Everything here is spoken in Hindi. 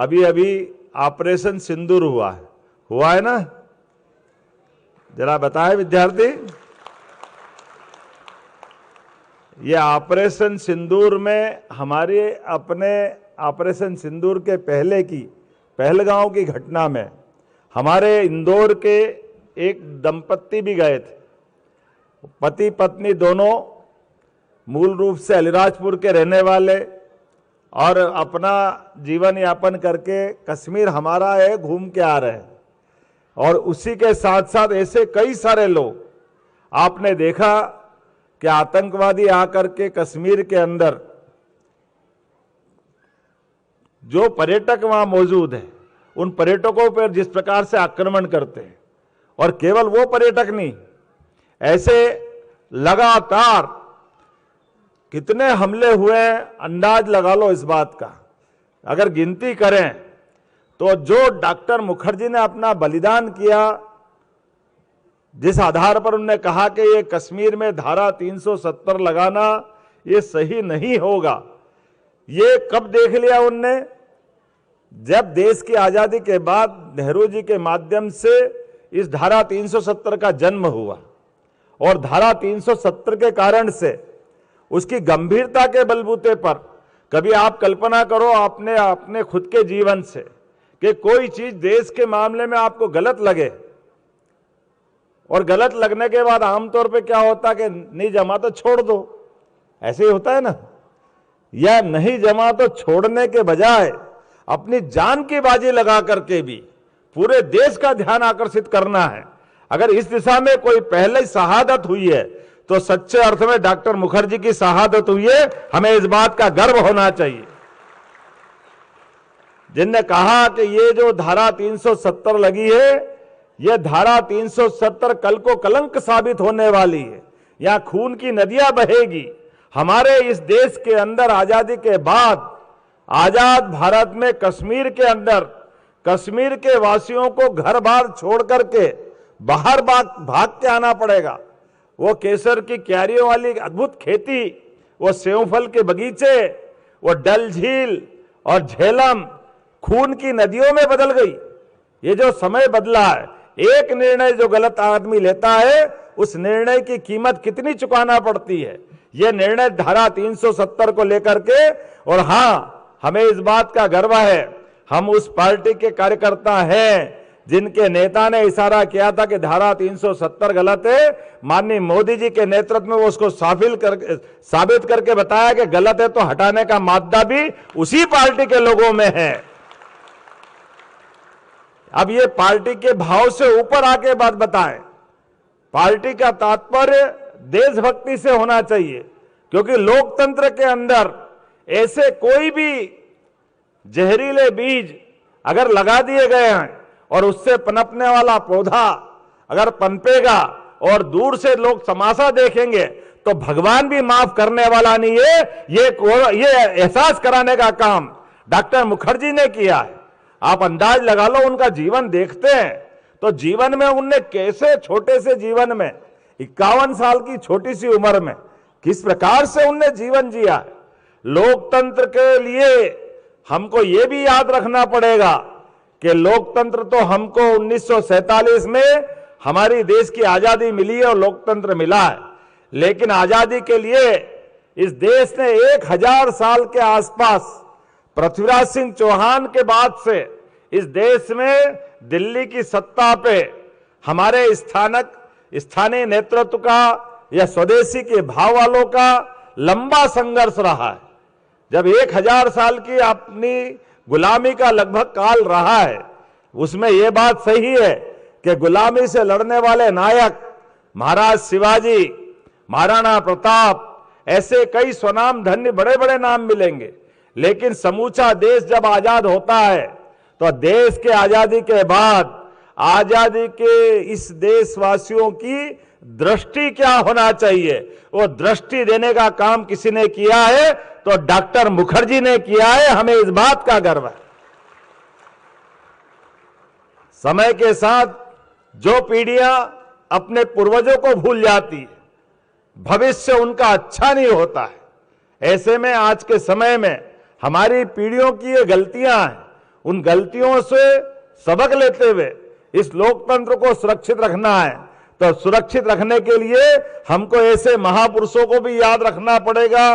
अभी अभी ऑपरेशन सिंदूर हुआ है ना, जरा बताएं विद्यार्थी। ये ऑपरेशन सिंदूर में हमारे अपने ऑपरेशन सिंदूर के पहले की पहलगांव की घटना में हमारे इंदौर के एक दंपत्ति भी गए थे। पति पत्नी दोनों मूल रूप से अलीराजपुर के रहने वाले और अपना जीवन यापन करके कश्मीर हमारा है घूम के आ रहे हैं। और उसी के साथ साथ ऐसे कई सारे लोग आपने देखा कि आतंकवादी आकर के कश्मीर के अंदर जो पर्यटक वहां मौजूद हैं उन पर्यटकों पर जिस प्रकार से आक्रमण करते हैं, और केवल वो पर्यटक नहीं, ऐसे लगातार कितने हमले हुए हैं अंदाज लगा लो इस बात का। अगर गिनती करें तो जो डॉक्टर मुखर्जी ने अपना बलिदान किया, जिस आधार पर उन्होंने कहा कि ये कश्मीर में धारा 370 लगाना ये सही नहीं होगा, ये कब देख लिया उनने? जब देश की आजादी के बाद नेहरू जी के माध्यम से इस धारा 370 का जन्म हुआ, और धारा 370 के कारण से उसकी गंभीरता के बलबूते पर कभी आप कल्पना करो आपने अपने खुद के जीवन से कि कोई चीज देश के मामले में आपको गलत लगे, और गलत लगने के बाद आमतौर पे क्या होता कि नहीं जमा तो छोड़ दो, ऐसे ही होता है ना, या नहीं जमा तो छोड़ने के बजाय अपनी जान की बाजी लगा करके भी पूरे देश का ध्यान आकर्षित करना है। अगर इस दिशा में कोई पहले शहादत हुई है तो सच्चे अर्थ में डॉक्टर मुखर्जी की शहादत हुई है। हमें इस बात का गर्व होना चाहिए। जिनने कहा कि ये जो धारा 370 लगी है, यह धारा 370 कल को कलंक साबित होने वाली है। यहां खून की नदियां बहेगी। हमारे इस देश के अंदर आजादी के बाद आजाद भारत में कश्मीर के अंदर कश्मीर के वासियों को घर बार छोड़ करके बाहर भाग के आना पड़ेगा। वो केसर की क्यारियों वाली अद्भुत खेती, वो सेवफल के बगीचे, वो डल झील और झेलम खून की नदियों में बदल गई। ये जो समय बदला है, एक निर्णय जो गलत आदमी लेता है उस निर्णय की कीमत कितनी चुकाना पड़ती है। ये निर्णय धारा 370 को लेकर के, और हां हमें इस बात का गर्व है, हम उस पार्टी के कार्यकर्ता हैं जिनके नेता ने इशारा किया था कि धारा 370 गलत है। माननीय मोदी जी के नेतृत्व में वो उसको साबित करके बताया कि गलत है, तो हटाने का मादा भी उसी पार्टी के लोगों में है। अब ये पार्टी के भाव से ऊपर आके बात बताएं। पार्टी का तात्पर्य देशभक्ति से होना चाहिए, क्योंकि लोकतंत्र के अंदर ऐसे कोई भी जहरीले बीज अगर लगा दिए गए हैं और उससे पनपने वाला पौधा अगर पनपेगा और दूर से लोग तमाशा देखेंगे तो भगवान भी माफ करने वाला नहीं है। ये एहसास कराने का काम डॉक्टर मुखर्जी ने किया है। आप अंदाज लगा लो, उनका जीवन देखते हैं तो जीवन में उनने कैसे छोटे से जीवन में 51 साल की छोटी सी उम्र में किस प्रकार से उनने जीवन जिया है। लोकतंत्र के लिए हमको ये भी याद रखना पड़ेगा कि लोकतंत्र तो हमको 1947 में हमारी देश की आजादी मिली है और लोकतंत्र मिला है, लेकिन आजादी के लिए इस देश ने 1000 साल के आसपास पृथ्वीराज सिंह चौहान के बाद से इस देश में दिल्ली की सत्ता पे हमारे स्थानीय नेतृत्व का या स्वदेशी के भाव वालों का लंबा संघर्ष रहा है। जब 1000 साल की अपनी गुलामी का लगभग काल रहा है, उसमें यह बात सही है कि गुलामी से लड़ने वाले नायक महाराज शिवाजी, महाराणा प्रताप, ऐसे कई स्वनाम धन्य बड़े बड़े नाम मिलेंगे, लेकिन समूचा देश जब आजाद होता है तो देश के आजादी के बाद आजादी के इस देशवासियों की दृष्टि क्या होना चाहिए, वो दृष्टि देने का काम किसी ने किया है तो डॉक्टर मुखर्जी ने किया है। हमें इस बात का गर्व है। समय के साथ जो पीढ़ियां अपने पूर्वजों को भूल जाती है, भविष्य उनका अच्छा नहीं होता है। ऐसे में आज के समय में हमारी पीढ़ियों की ये गलतियां हैं, उन गलतियों से सबक लेते हुए इस लोकतंत्र को सुरक्षित रखना है। तो सुरक्षित रखने के लिए हमको ऐसे महापुरुषों को भी याद रखना पड़ेगा